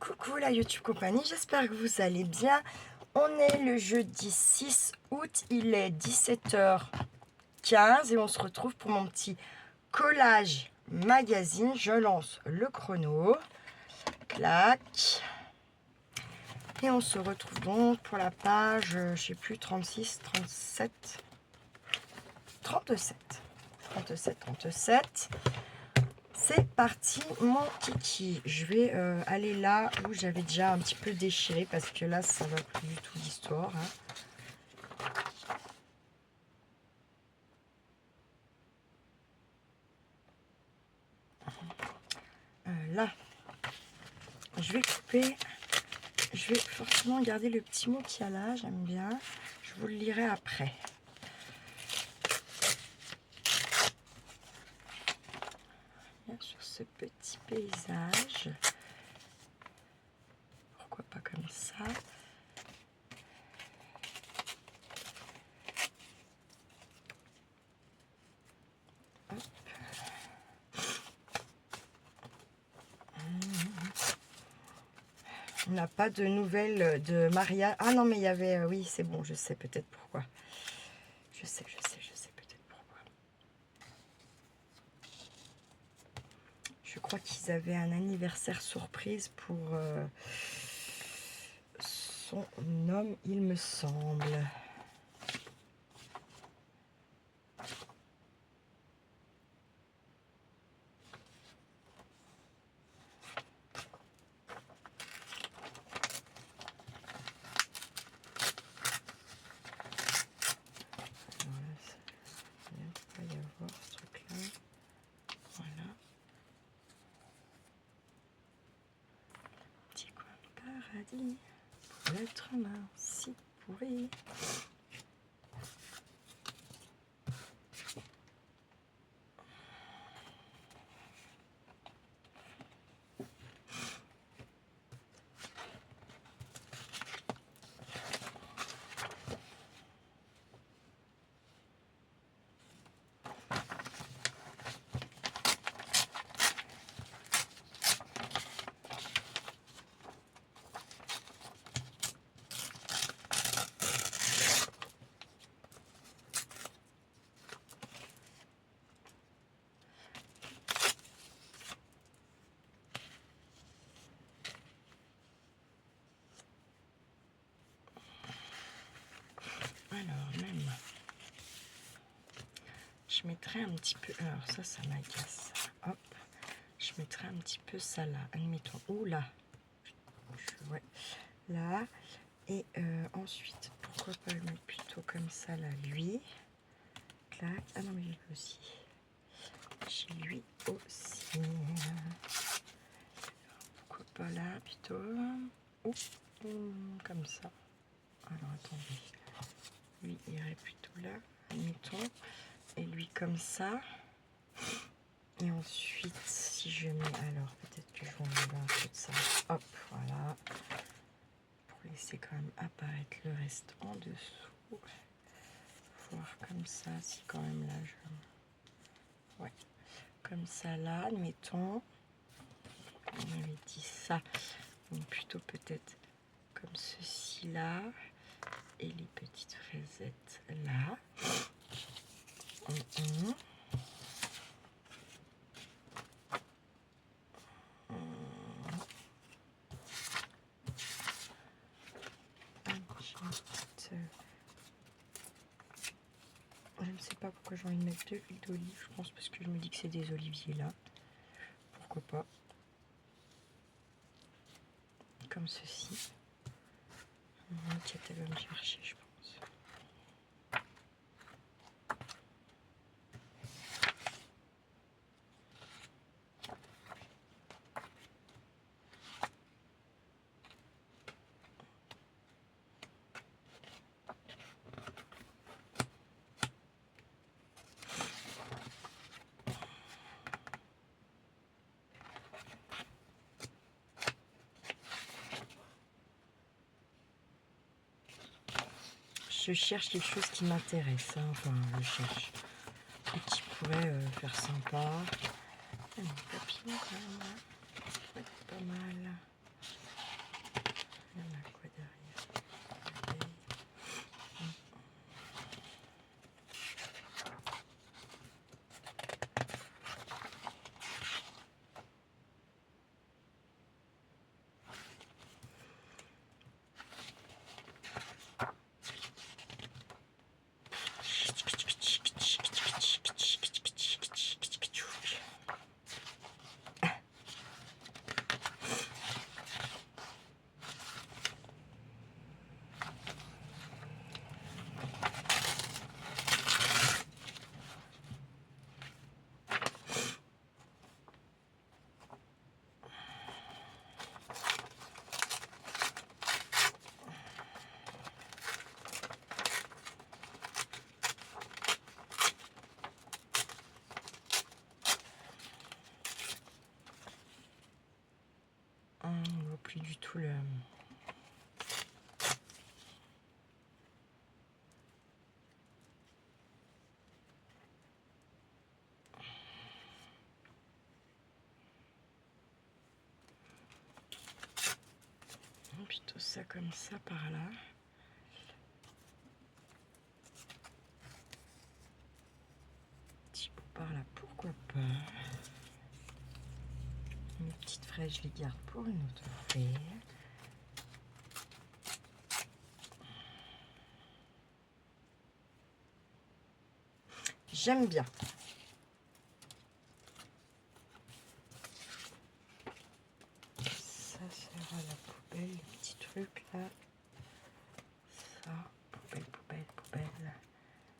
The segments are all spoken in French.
Coucou la YouTube compagnie, j'espère que vous allez bien. On est le jeudi 6 août, il est 17h15 et on se retrouve pour mon petit collage magazine. Je lance le chrono, clac, et on se retrouve donc pour la page, je sais plus, 36, 37, 37, 37, 37. C'est parti mon kiki. Je vais aller là où j'avais déjà un petit peu déchiré parce que là ça va plus du tout l'histoire. Là, je vais couper. Je vais forcément garder le petit mot qu'il y a là. J'aime bien. Je vous le lirai après. Bien sur ce petit paysage. Pourquoi pas comme ça? On n'a pas de nouvelles de Maria. Ah non, mais il y avait... oui, c'est bon, je sais peut-être pourquoi. Je sais peut-être pourquoi. Je crois qu'ils avaient un anniversaire surprise pour son homme, il me semble. Paradis pour l'être humain si pourri. Alors même, je mettrai un petit peu, alors ça m'agace, hop, je mettrai un petit peu ça là, admettons, ou là, ouais, là, et ensuite, pourquoi pas le mettre plutôt comme ça là, lui, clac, ah non mais lui aussi, chez lui aussi, pourquoi pas là plutôt, ou comme ça, alors attendez, lui irait plutôt là, admettons, et lui comme ça. Et ensuite, si je mets, alors peut-être que je vais enlever un peu de ça, hop, voilà, pour laisser quand même apparaître le reste en dessous. Voir comme ça, si quand même là, ouais, comme ça là, admettons, on avait dit ça, donc plutôt peut-être comme ceci là, et les petites fraisettes là. Je ne sais pas pourquoi j'ai envie de mettre de l'huile d'olive. Je pense parce que je me dis que c'est des oliviers là. Pourquoi pas. Comme ceci. Elle va me chercher, je pense. Je cherche quelque chose qui m'intéresse, hein. Enfin je cherche et qui pourrait faire sympa. Un papillon quand même, ouais, pas mal. plus du tout le... Plutôt ça comme ça par là. Petit bout par là, pourquoi pas. Mes petites fraises, je les garde pour une autre fois. J'aime bien. Ça sera la poubelle, les petits trucs là. Ça, poubelle, poubelle, poubelle.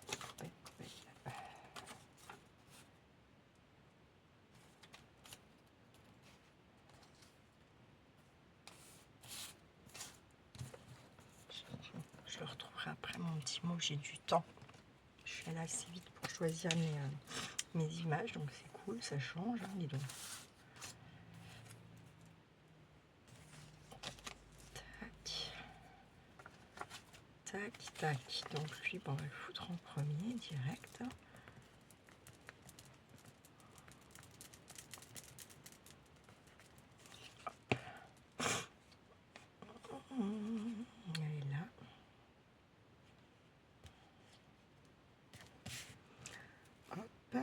Poubelle, poubelle. Je le retrouverai après mon petit mot, j'ai du temps. Je suis allée assez vite pour choisir mes images, donc c'est cool, ça change, hein, dis donc. Tac. Tac, tac. Donc lui, bon, on va le foutre en premier, direct. Elle est là. Hop.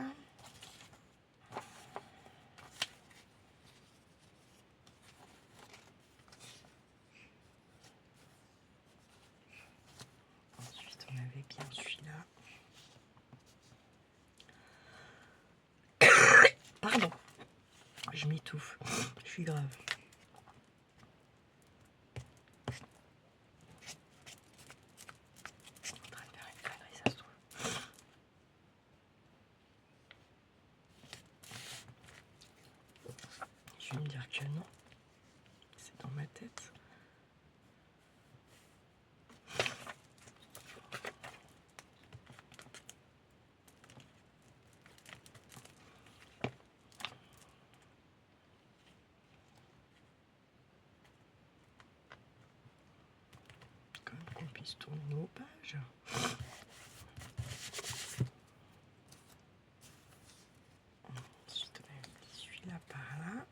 Ensuite, on avait bien celui-là. Pardon, je m'étouffe. Je suis grave. En train de faire une connerie, ça se trouve. Je vais me dire que non. C'est dans ma tête. Quand même qu'on puisse tourner nos pages. Ensuite, on va mettre celui-là par là.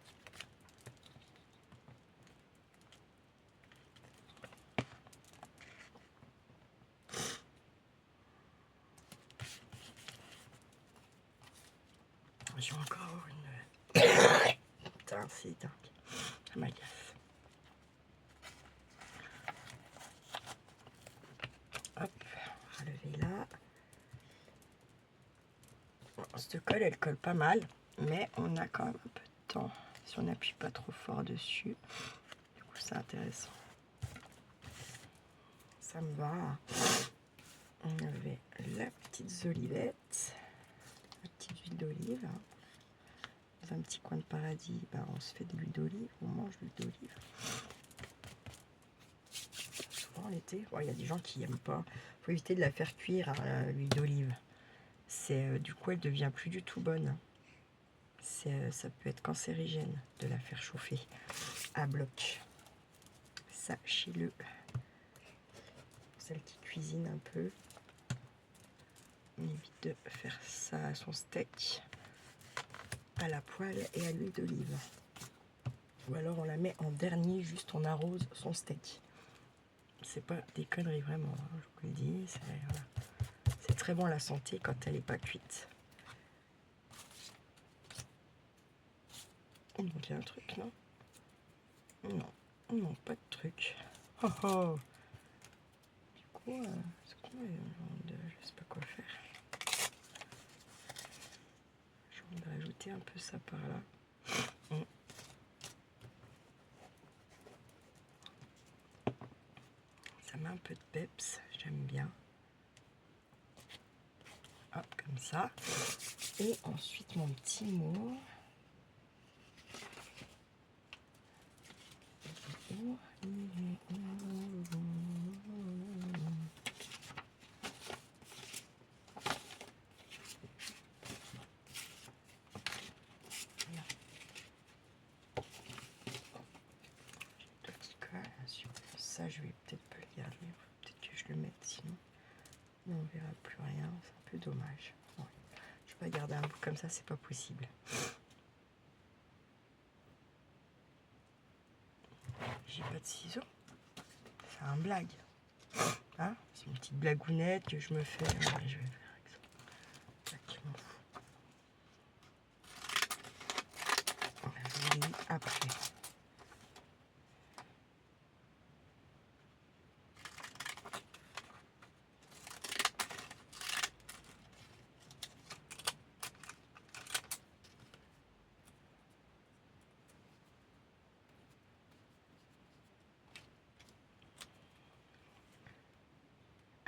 J'ai encore une... Putain, c'est dingue. Ça m'agace. Hop, on va lever là. Cette colle, elle colle pas mal, mais on a quand même un peu de temps si on n'appuie pas trop fort dessus. Du coup, c'est intéressant. Ça me va. On avait la petite olivette, la petite huile d'olive. Dans un petit coin de paradis, ben, on se fait de l'huile d'olive, on mange de l'huile d'olive. Souvent l'été, bon, il y a des gens qui n'aiment pas. Il faut éviter de la faire cuire à l'huile d'olive. Du coup, elle devient plus du tout bonne. Ça peut être cancérigène de la faire chauffer à bloc. Sachez-le. Celle qui cuisine un peu, on évite de faire ça à son steak à la poêle et à l'huile d'olive. Ou alors on la met en dernier, juste on arrose son steak. C'est pas des conneries vraiment, hein, je vous le dis. Voilà. C'est très bon à la santé quand elle n'est pas cuite. Il manquait un truc, non? Non, il manque pas de truc. Oh oh. Du coup, je sais pas quoi faire. J'ai envie de rajouter un peu ça par là. Ça met un peu de peps, j'aime bien. Hop, comme ça. Et ensuite, mon petit mot. ça, je vais peut-être pas le garder. Peut-être que je le mette sinon. Mais on verra plus rien. C'est un peu dommage. Ouais. Je vais pas garder un bout comme ça, c'est pas possible. J'ai pas de ciseaux. C'est un blague. Hein, c'est une petite blagounette que je me fais. Ouais, je vais faire avec ça. Tac, je m'en fous. Je vous dis après.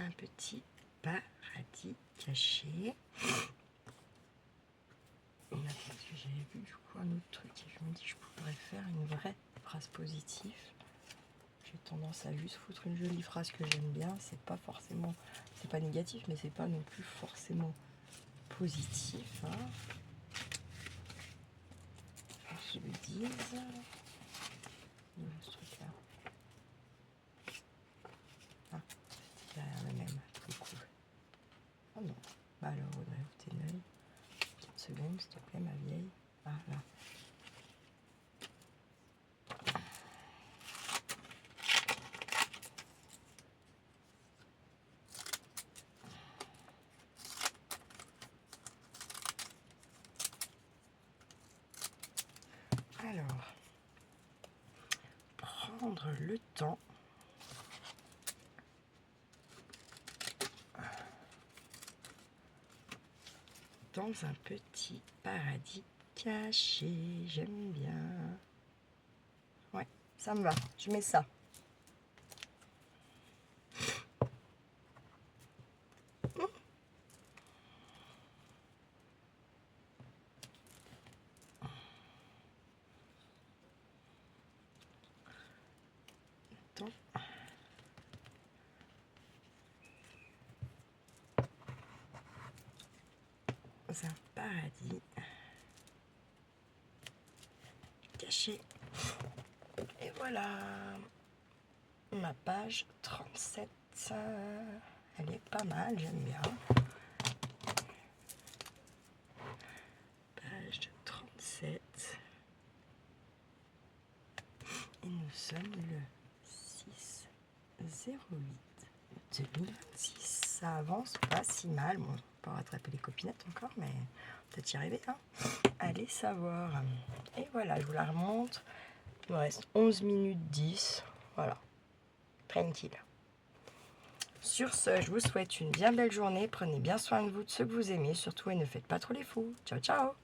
Un petit paradis caché. Et là, parce que j'avais vu du coup un autre truc et je me dis je pourrais faire une vraie phrase positive. J'ai tendance à juste foutre une jolie phrase que j'aime bien. C'est pas forcément, c'est pas négatif, mais c'est pas non plus forcément positif. Hein. Je le dise. Il y a ce truc là. Ah, c'est derrière le même. Coucou. Oh non. Bah alors Audrey, ouvre tes l'œil. 4 secondes, s'il te plaît, ma vieille. Ah là. Alors, prendre le temps dans un petit paradis caché. J'aime bien. Ouais, ça me va. Je mets ça. Attends. Dans un paradis caché. Et voilà. Ma page 37. Elle est pas mal, j'aime bien. Page 37. Et nous sommes le 6/08/2026. Ça avance pas si mal. Bon, pas rattraper les copinettes encore, mais peut-être y arriver. Hein. Allez savoir. Et voilà, je vous la remonte. Il me reste 11 minutes 10. Voilà. Tranquille. Sur ce, je vous souhaite une bien belle journée. Prenez bien soin de vous, de ceux que vous aimez, surtout, et ne faites pas trop les fous. Ciao, ciao!